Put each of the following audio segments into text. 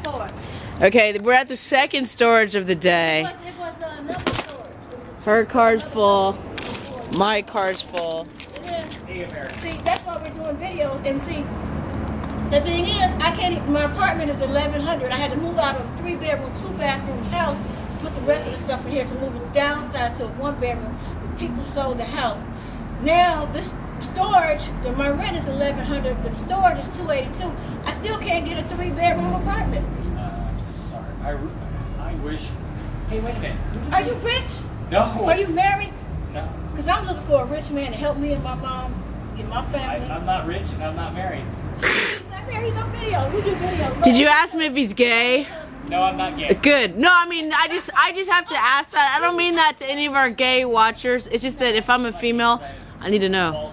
car. Okay, we're at the second storage of the day. It was another storage. Her car's full. My car's full. See, that's why we're doing videos. And see, the thing is, I can't. My apartment is 1,100. I had to move out of a 3-bedroom, 2-bathroom house to put the rest of the stuff in here to move it downsize to a 1-bedroom because people sold the house. Now this storage, my rent is 1,100. The storage is 282. I still can't get a 3-bedroom apartment. Sorry, I wish. Hey, wait a minute. Are you rich? No. Are you married? No. Because I'm looking for a rich man to help me and my mom and my family. I'm not rich and I'm not married. He's not married. He's on video. We do videos. Did you ask him if he's gay? No, I'm not gay. Good. No, I mean, I just have to ask that. I don't mean that to any of our gay watchers. It's just that if I'm a female, I need to know.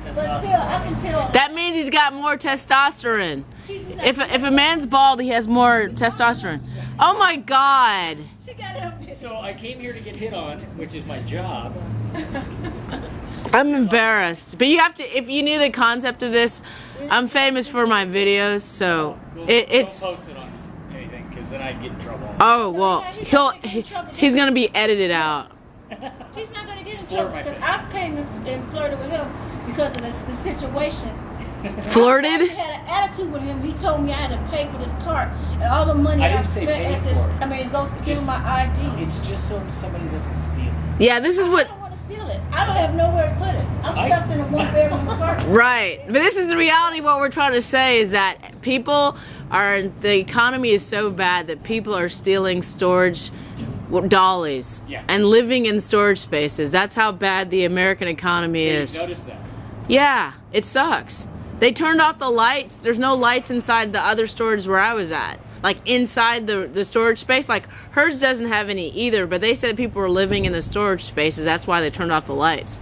But still, I can tell. That means he's got more testosterone. If a man's bald, he has more testosterone. Oh my God. She got it on video. So I came here to get hit on, which is my job. I'm embarrassed. But you have to, if you knew the concept of this, I'm famous for my videos, so it's... Don't post it on anything, because then I'd get in trouble. Oh, well, he's going to be edited out. He's not going to get in trouble because I came and flirted with him because of the situation. Flirted? I had an attitude with him. He told me I had to pay for this car and all the money I spent at this. I mean, go give him my ID. It's just so somebody doesn't steal it. Yeah, this is what... I don't want to steal it. I don't have nowhere to put it. I'm stuffed in a 1-bedroom apartment. Right. But this is the reality. What we're trying to say is that people are... The economy is so bad that people are stealing storage dollies and living in storage spaces. That's how bad the American economy is. You notice that? Yeah, it sucks. They turned off the lights. There's no lights inside the other storage where I was at. Like inside the storage space. Like hers doesn't have any either, but they said people were living in the storage spaces. That's why they turned off the lights.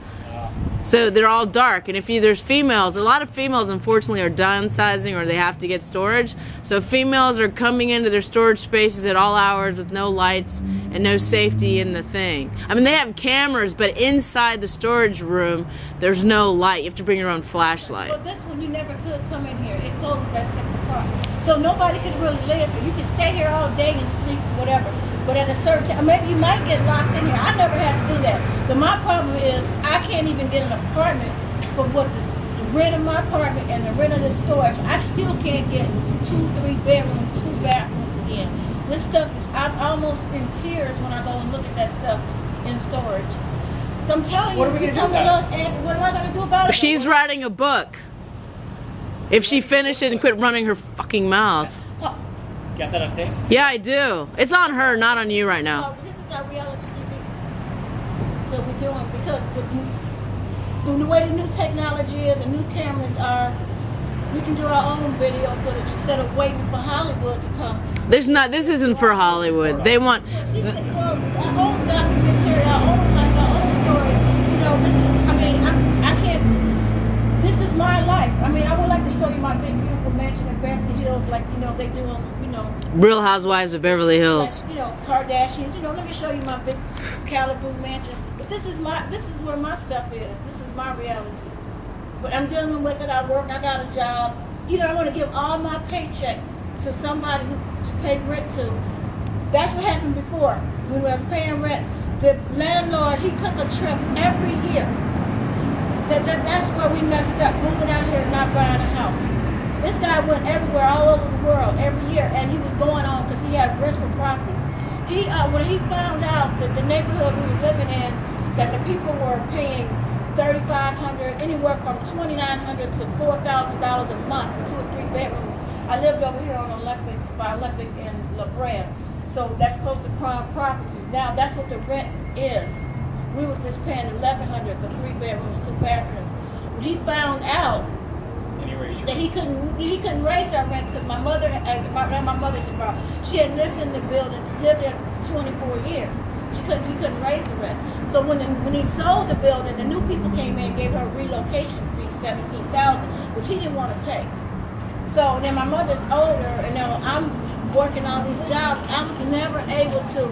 So they're all dark. And if there's females, a lot of females unfortunately are downsizing or they have to get storage. So females are coming into their storage spaces at all hours with no lights and no safety in the thing. I mean, they have cameras, but inside the storage room, there's no light. You have to bring your own flashlight. Well, this one you never could come in here. It closes at 6 o'clock. So nobody could really live here. You can stay here all day and sleep, whatever. But at a certain time, maybe you might get locked in here. I never had to do that. But my problem is I can't even get an apartment for what the rent of my apartment and the rent of the storage. I still can't get 2, 3 bedrooms, 2 bathrooms again. This stuff is, I'm almost in tears when I go and look at that stuff in storage. So I'm telling you, if you come with us, and what am I going to do about it? She's writing a book. If she finished it and quit running her fucking mouth. Got that on tape? Yeah, I do. It's on her, not on you right now. This is our reality TV that we're doing because with the way the new technology is and new cameras are, we can do our own video footage instead of waiting for Hollywood to come. This isn't for Hollywood. They want... She said, well, our own documentary, our own story. You know, this is, I mean, I can't, this is my life. I mean, I would like to show you my big, beautiful mansion in Beverly Hills like, you know, they do on, you know. Real Housewives of Beverly Hills. Like, you know, Kardashians. You know, let me show you my big Calibu mansion. But this is where my stuff is. This is my reality. But I'm dealing with it. I work. I got a job. You know, I want to give all my paycheck to somebody to pay rent to. That's what happened before. When I was paying rent, the landlord, he took a trip every year. That's where we messed up, moving out here and not buying a house. This guy went everywhere, all over the world, every year, and he was going on because he had rental properties. When he found out that the neighborhood we was living in, that the people were paying $3,500, anywhere from $2,900 to $4,000 a month for 2 or 3 bedrooms. I lived over here on by Olympic in La Brea, so that's close to Crown Property. Now that's what the rent is. We were just paying $1,100 for 3 bedrooms, 2 bathrooms. When he found out that he couldn't raise our rent because my mother's involved. She had lived in the building, lived there for 24 years. He couldn't raise the rent. So when he sold the building, the new people came in and gave her a relocation fee, $17,000, which he didn't want to pay. So then my mother's older, and now I'm working all these jobs. I was never able to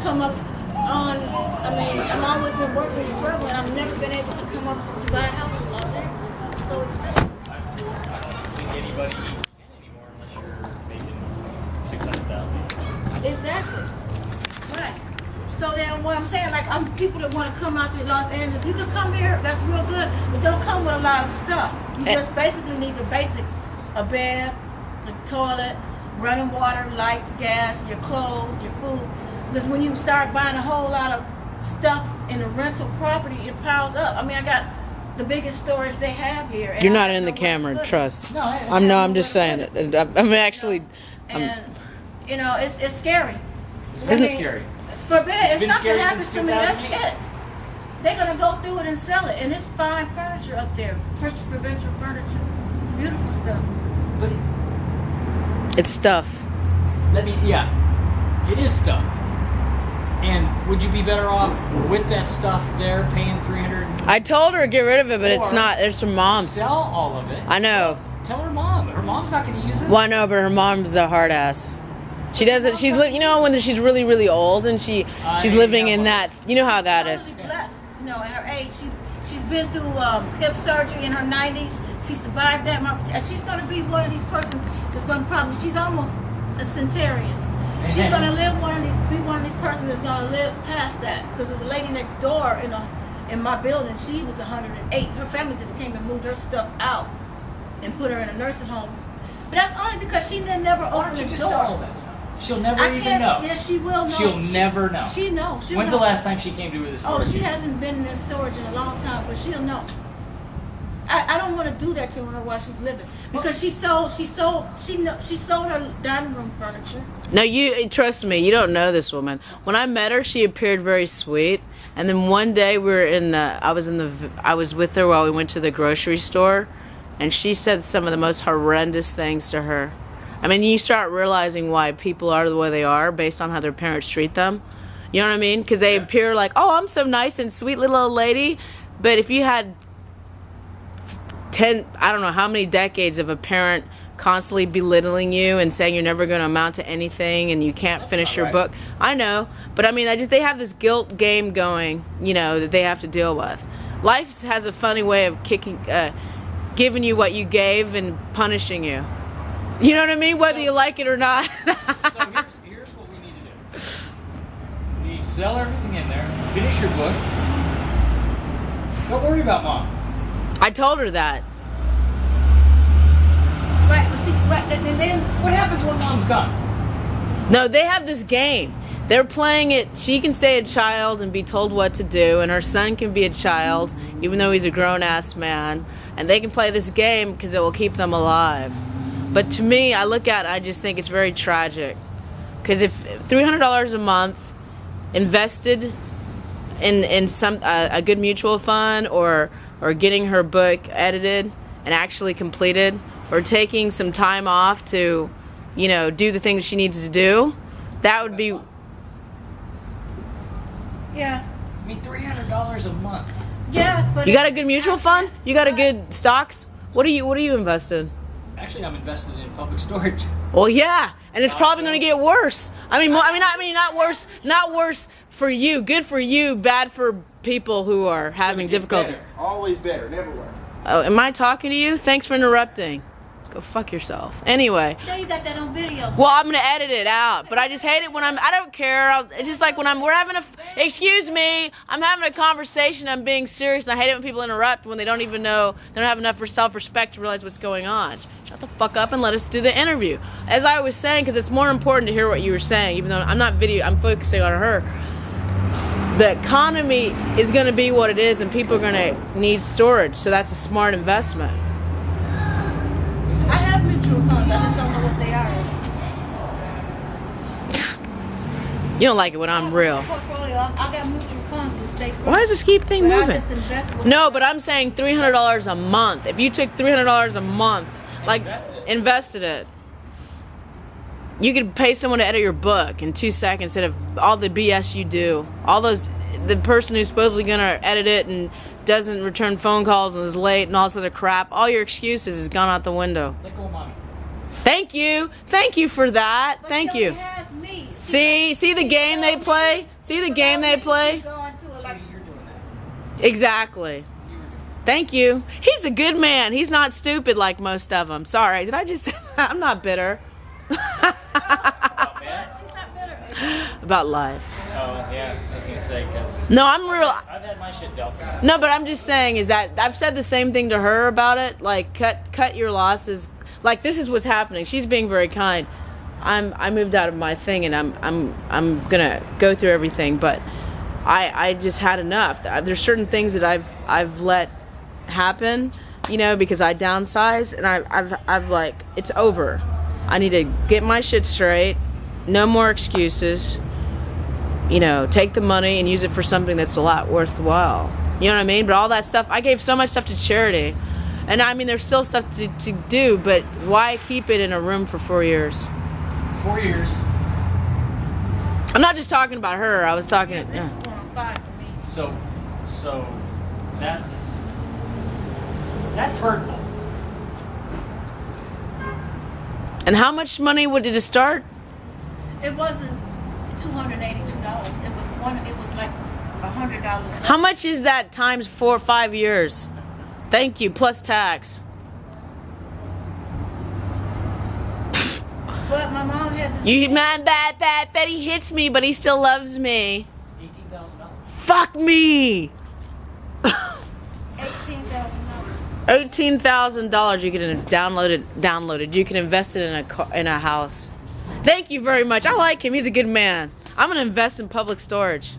come up on. I mean, I've always been working, struggling. I've never been able to come up to buy a house in Los Angeles. So it's I don't think anybody can anymore unless you're making what I'm saying. Like, I'm people that want to come out to Los Angeles. You can come here, that's real good, but don't come with a lot of stuff. You just basically need the basics: a bed, a toilet, running water, lights, gas, your clothes, your food. Because when you start buying a whole lot of stuff in a rental property, it piles up. I mean, I got the biggest storage they have here. You're not in the camera, trust. No, I'm just saying it. I'm actually. And you know, it's scary. Isn't it scary? For bed, if been something scary happens since to me, that's 2008. it. They're gonna go through it and sell it, and it's fine furniture up there, provincial furniture, beautiful stuff. But It's stuff. it is stuff. And would you be better off with that stuff there, paying $300? I told her to get rid of it, but it's Or not. There's some moms. Sell all of it. I know. Tell her mom. Her mom's not going to use it. Well, I know, but her mom's a hard ass. She doesn't. She's you know, when she's really, really old and she's living in that. You know how that is. She's blessed, you know, at her age. She's been through hip surgery in her 90s. She survived that. She's gonna be one of these persons that's gonna probably. She's almost a centurion. She's gonna live be one of these persons that's gonna live past that. Because there's a lady next door in my building. She was 108. Her family just came and moved her stuff out and put her in a nursing home. But that's only because she never Why opened don't you the just door. sell all that stuff? She'll never I even can't. know. Yes, she will know. She'll never know. She knows. She'll When's know. the last time she came to this Oh, store? she hasn't been in storage in a long time, but she'll know. I don't want to do that to her while she's living because she sold her dining room furniture. No, you trust me. You don't know this woman. When I met her, she appeared very sweet, and then one day I was with her while we went to the grocery store, and she said some of the most horrendous things to her. I mean, you start realizing why people are the way they are based on how their parents treat them. You know what I mean? Because they appear like, oh, I'm so nice and sweet little old lady. But if you had 10, I don't know how many decades of a parent constantly belittling you and saying you're never going to amount to anything and you can't finish your book. I know. But I mean, they have this guilt game going, you know, that they have to deal with. Life has a funny way of giving you what you gave and punishing you. You know what I mean? Whether you like it or not. So here's what we need to do. We need to sell everything in there, finish your book. Don't worry about mom. I told her that. Right, but see, and then What happens when mom's gone? No, they have this game. They're playing it. She can stay a child and be told what to do, and her son can be a child, even though he's a grown-ass man. And they can play this game because it will keep them alive. But to me, I look at it, I just think it's very tragic. Because if $300 a month invested in some a good mutual fund or getting her book edited and actually completed or taking some time off to, you know, do the things she needs to do, that would be... yeah. I mean, $300 a month. Yes, but You got a good mutual fund? You got a good stocks? What are you invested in? Actually, I'm invested in public storage. Well, yeah, and it's probably going to get worse. Not worse for you. Good for you, bad for people who are having difficulty. Better. Always better, never worse. Oh, am I talking to you? Thanks for interrupting. Go fuck yourself. Anyway. Now you got that on video. Well, I'm gonna edit it out, but I just hate it when I don't care. It's just like when we're having excuse me, I'm having a conversation, I'm being serious, and I hate it when people interrupt when they don't even know, they don't have enough self-respect to realize what's going on. Shut the fuck up and let us do the interview. As I was saying, because it's more important to hear what you were saying, even though I'm focusing on her. The economy is gonna be what it is, and people are gonna need storage, so that's a smart investment. I have mutual funds. I just don't know what they are. You don't like it when I'm real. Portfolio. I got mutual funds that stay free. Why does this keep thing But I moving? just invest with No, but I'm saying $300 a month. If you took $300 a month, like invested it, you could pay someone to edit your book in 2 seconds instead of all the BS you do. The person who's supposedly gonna edit it and doesn't return phone calls and is late and all this other crap. All your excuses has gone out the window. Let go of mommy. Thank you for that. But Thank she you. only has me. See the game they play. See the game they play. Sweetie, you're doing that. Exactly. Thank you. He's a good man. He's not stupid like most of them. Sorry, did I just say that? I'm not bitter. Oh, man. She's not better. About life. Oh, yeah. I was gonna to say because No, I'm real. I've had my shit dealt with. No, but I'm just saying is that I've said the same thing to her about it. Like, cut your losses. Like, this is what's happening. She's being very kind. I moved out of my thing, and I'm gonna go through everything, but I just had enough. There's certain things that I've let happen, you know, because I downsized, and I've like, it's over. I need to get my shit straight. No more excuses. You know, take the money and use it for something that's a lot worthwhile. You know what I mean? But all that stuff, I gave so much stuff to charity. And I mean, there's still stuff to do, but why keep it in a room for 4 years? 4 years. I'm not just talking about her. I was talking. Yeah, this is going fine for me. So that's hurtful. And how much money would it start? It wasn't $282. It was like $100. How much is that times 4 or 5 years? Thank you, plus tax. But my mom had this. You man, bad. Betty hits me, but he still loves me. $18,000. Fuck me. $18,000. $18,000 you can download it. You can invest it in a house. Thank you very much. I like him. He's a good man. I'm gonna invest in public storage.